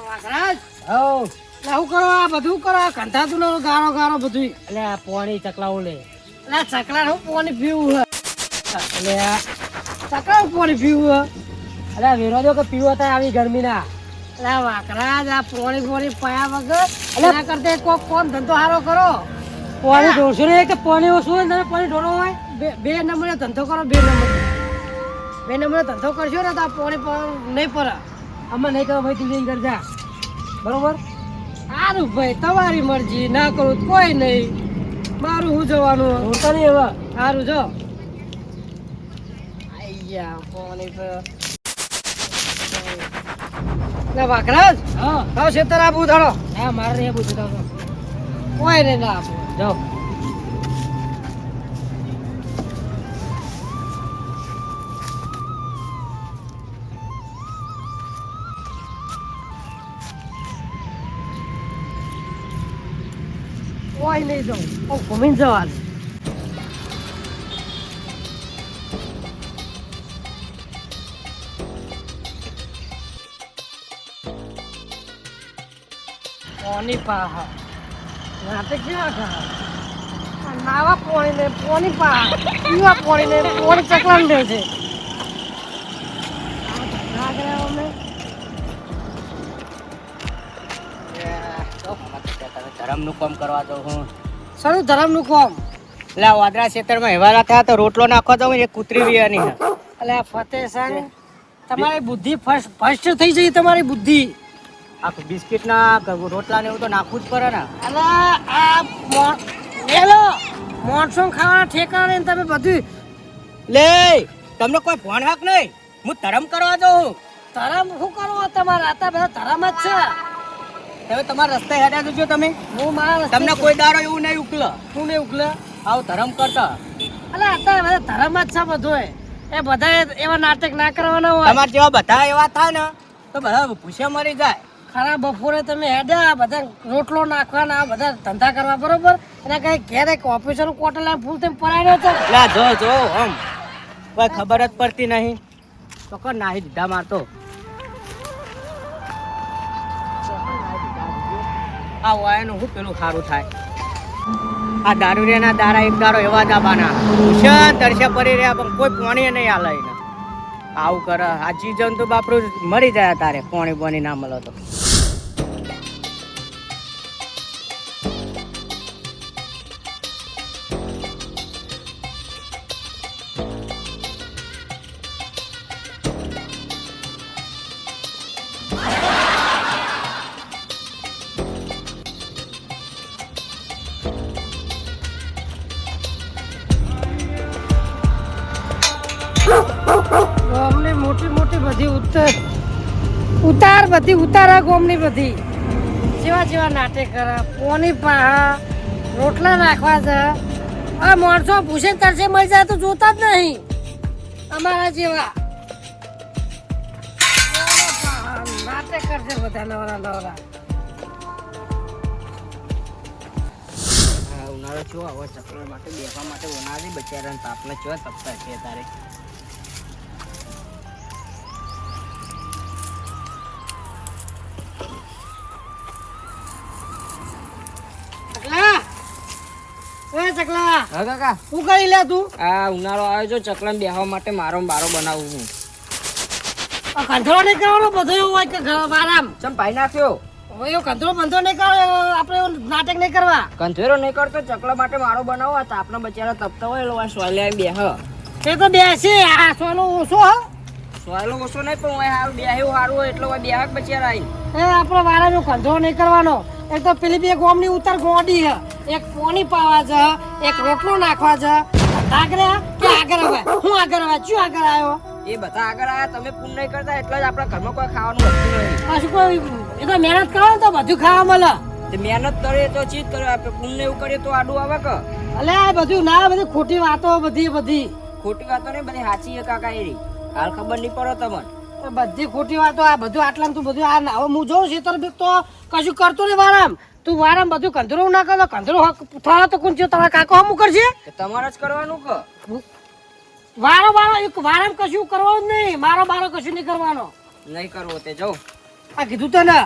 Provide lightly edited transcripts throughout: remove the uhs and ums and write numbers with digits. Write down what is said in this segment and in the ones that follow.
વાઘરાજ હો લાવું કરો આ બધું કરો કંઠાતું નો ગારો ગારો બધું એટલે આ પોણી ચકલાવું લે એટલે ચકલા હું પાણી પીવું એટલે ચકલા પાણી પીવું અરે વિરોધો કે પીવો થાય આવી ગરમી ના એટલે વાઘરાજ આ પાણી પાયા વગર એના કરતા કોક કોમ ધંધો સારો કરો પોણી ઢોળશો ને કે પોણી ઓછું હોય ને તમે પોણી ઢોળો હોય બે નંબરે ધંધો કરો બે નંબરે ધંધો કરશો ને તો આ પાણી નહીં પડે અમે નહીં કરો ભાઈ તું કરજા બરોબર સારું ભાઈ તમારી મરજી ના કરું તો કોઈ નહીં મારું હું જવાનું ઢોળતા નહીં હવે સારું જો આયા પાણી પર વાઘરાજ હા હા ખેતર આપું ધડો હા મારે નહીં પૂછતા કોઈ નહીં ના આપું જાઓ કોઈ નહીં જાઉં હું ઘૂમીને જવાનું પોની પાહા નાટક કેવા ખરા નાવા પોણી ને પોની પાહા પીવા પોણી ને પોણી ચકલાન દે છે ધરમ નું કામ કરવા દઉં હું સરું ધરમ નું કોમ એટલે વાદરા ખેતરમાં હેવાલા થયા તો રોટલો નાખવા દઉં એક કૂતરી વિયાની એટલે ફતેહ સાહેબ તમારી બુદ્ધિ ફર્સ્ટ થઈ જઈ તમારી બુદ્ધિ આ બિસ્કિટ ના રોટલા ને એવું તો નાખવું જ પડે ને એટલે આ મેલો મોણસો ખાવાના ઠેકાણે ને તમે બધું લે તમને કોઈ ફોન હાક નહીં હું ધરમ કરવા દઉં ધરમ શું કરવો તમારે આ બધા ધરમ જ છે તમે તમારા રસ્તે હેડ્યા જજો તમે હું મારા તમને કોઈ દાડો એવું નહીં ઉકલે શું નહીં ઉકલે આવું ધરમ કરતા એટલે અત્યારે બધા ધરમ જ છે બધું એ બધા એવા નાટક ના કરવાના હોય તમારે જેવા બધા એવા થાય ને તો બધા પૂછે મરી જાય ખરા બપોરે તમે હેડ્યા બધા રોટલો નાખવાના બધા ધંધા કરવા બરોબર અને કઈ ઘેર એક ઓફિસર કોટલા ફૂલ તેમ પરાયનો છે લા જો આમ કોઈ ખબર જ પડતી નહીં તો કર નાહી દીધા મારતો આ વાયનું શું પેલું સારું થાય આ દારૂડિયાના દારા એક દારો એવા જ આવાના પૂછે દર્શે પડી રહ્યા પણ કોઈ પોણી નહીં આલે એને આવું કરે આ જીવજંતુ બાપરું મરી જાય તારે પોણી બોની ના મળે તો ગોમની મોટી મોટી બધી ઉતાર બધી ઉતારા ગોમની બધી જેવા નાટક કરે પોની પાહા રોટલા નાખવા છે હવે માણસો પૂછે તરસે મળી જાય તો જોતા જ નહીં અમારા જેવા નાટક કરશે બધા નવરા ઉનાળો છો હવે ચકલા માટે બેસવા માટે ઉનાળી બચારા તાપને ચો તપતા છે તારે ચકલા હા કાકા શું કરી લે તું આ ઉનાળો આવ્યો છે ચકલા બેસવા માટે મારો બારો બનાવું હું કંથરો નહીં કરવાનો બધો એવું હોય કે આરામ ચમ પાઈ નાખ્યો એવો કંથરો બંધો નહીં કરો આપણે એવું નાટક નહીં કરવા કંથેરો નહીં કરતો ચકલા માટે મારો બનાવો આ તાપના બચારા તપતા હોય એટલે સોયલા બેહ એ તો બેસે આ સોનો ઓછો હ સોયલો ઓછો નહીં પણ હોય સારું બેહ્યું સારું હોય એટલે હોય બેહક બચારા આવી એ આપણો વારાનો કંથરો નહીં કરવાનો એક તો પેલી બે ગોમની ઉતાર ગોડી હ એક પોણી પાવા છે એક રોટલો નાખવા છે આગળ કે આગળ આવે હું આગળ આવે શું આગળ આવ્યો એ બધા આગળ આવ્યા તમે પૂન નહીં કરતા એટલે જ આપણા ઘરમાં કોઈ ખાવાનું વધતું નહીં પાછું કોઈ એ તો મહેનત કરો ને તો બધું ખાવા મળે તે મહેનત કરીએ તો ચીજ કરે આપણે પૂન ને એવું કરીએ તો આડું આવે કે અલે આ બધું ના બધી ખોટી વાતો બધી ખોટી વાતો નહીં બધી સાચી છે કાકા એરી હાલ ખબર નહીં પડે તમને બધી ખોટી વાતો આ બધું આટલા તું બધું આ હવે હું જોઉં છું તો કશું કરતો નહીં વારામ તું વારામ બધું કંધરો ના કરો કંધરો થવા તો કોણ છે તમારા કાકો હમું કરશે તમારે જ કરવાનું કે વારામ કશું કરવાનું જ નહીં મારો બારો કશું નહીં કરવાનો નહીં કરવો તે જાઓ આ કીધું તને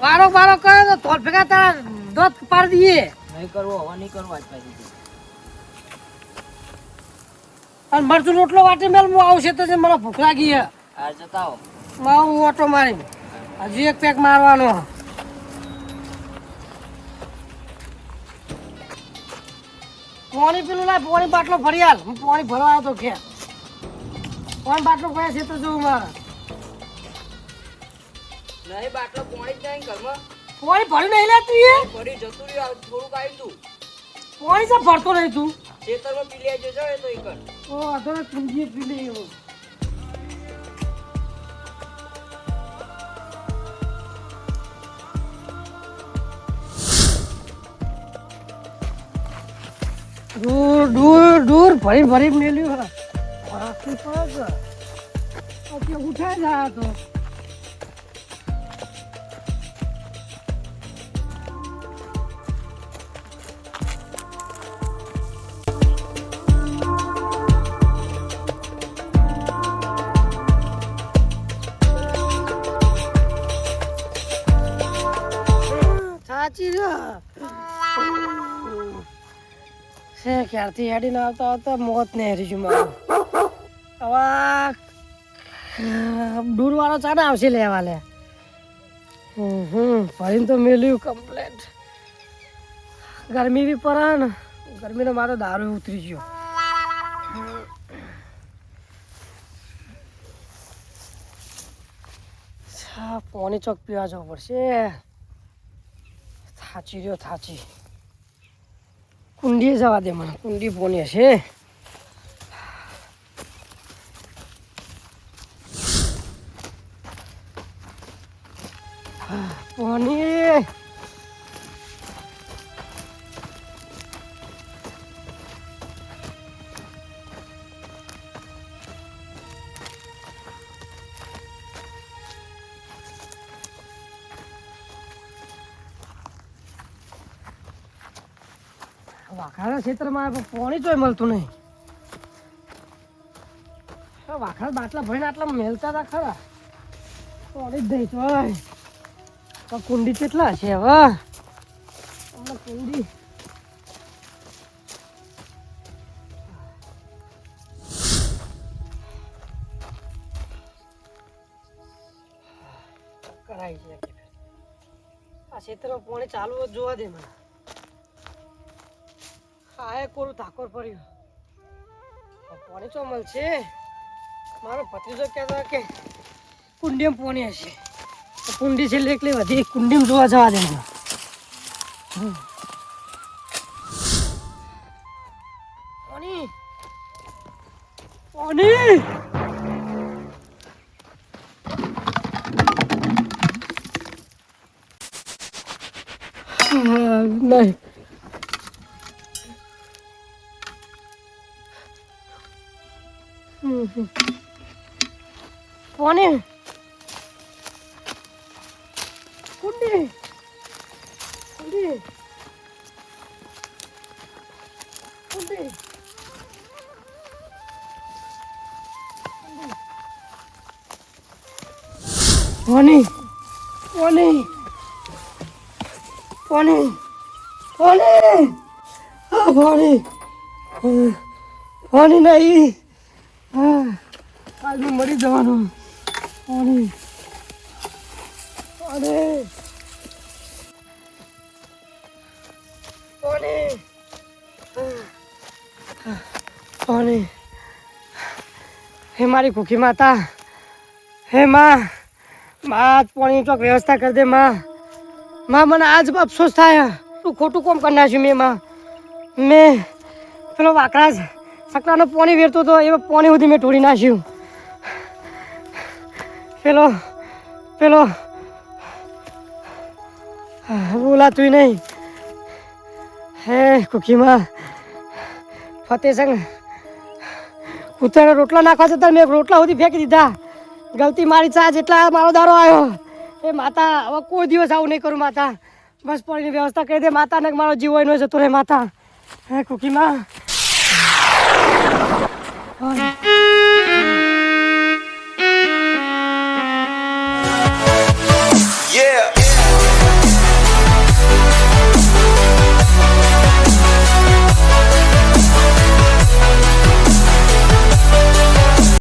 વારો વારો કરે તો તોલ ભેગા તારા દોત પાડી દઈએ. નહીં કરવો હવે નહીં કરવો આજ પછી. અને મરચું રોટલો વાટી મેલ હું આવશે તો મને ભૂખ લાગી છે. આ જતા આવો. હું ઓટો મારી હજી એક પેક મારવાનો. પાણી પેલું લાય, પાણી બાટલો ભરી હાલ. હું પાણી ભરવા આવ્યો તો કે પાણી બાટલો ભર્યા છે તો જોઉં મારે. નહીં બાટલો પોણી જ નહીં ઘરમાં. પાણી ભર્યું નહીં લે તું એ? ફરી જતું રહ્યું થોડુંક આવ્યું તું. પાણી તો ભરતો નહીં તું. ખેતરમાં પી લેજો જો એ તો એક ઓ તો તુંજી પી લે એવું. દૂર દૂર દૂર ભરી ભરી મેલ્યું હા. આખી પાસ ઓકે ઉઠાઈ જાય તો. સાચી છે ક્યારથી હેડીને આવતા આવતા મોત ને હેરી છું મારું. હવે દૂર વાળો ચાને આવશે લેવા લે. ફરીને તો મેલ્યું કમ્પ્લેટ. ગરમી બી પડે ને, ગરમીનો મારો દારૂ ઉતરી ગયો. પાણી ચોક પીવા જવું પડશે. થાચી રહ્યો થાચી. કુંડીએ જવા દે મને, કુંડી પોની હશે. પોની વાખાડા ક્ષેત્રમાં પાણી ચોય મળતું નહીં. વાખાડા બાટલા ભરીને આટલા મેલતા હતા ખરા, પાણી જ નહીં ચોય. તો કુંડી કેટલા છે હવે હમણાં કુંડી. કરાય છે આ ક્ષેત્રમાં પાણી ચાલુ જ જોવા દે મને. આ કોરું ધાકોર પડ્યું. પાણી ચો મળશે? મારો ભત્રીજો કહેતો કે કુંડીમાં પાણી હશે. કુંડી છે એટલે વધી કુંડીમાં જોવા જવા દે. પાણી પાણી નહીં. પાણી કુંડી કુંડી કુંડી પાણી પાણી પાણી પાણી પાણી પાણી નહીં. આજ હું મરી જવાનું. પાણી પાણી પાણી પાણી. હે મારી ભૂખી માતા, હે માં, આજ પાણી ચોક વ્યવસ્થા કરી દે માં. માં મને આજ અફસોસ થાય, તું ખોટું કોમ કરી નાખ્યું મેં. માં મેં પેલો વાકડા સકલાનો પાણી વેરતો હતો એ પાણી સુધી મેં ઢોળી નાખ્યું. પેલો પેલો બોલાતું નહીં. હે કુકીમાં ફતેસંગ કૂતરાને રોટલા નાખવા જતા મેં રોટલા સુધી ફેંકી દીધા. ગલતી મારી ચા જેટલા મારો દારો આવ્યો. એ માતા હવે કોઈ દિવસ આવું નહીં કરું માતા. બસ પાણીની વ્યવસ્થા કરી દે માતા, ને મારો જીવ હોય ન જતો રહે માતા. હે કુકીમાં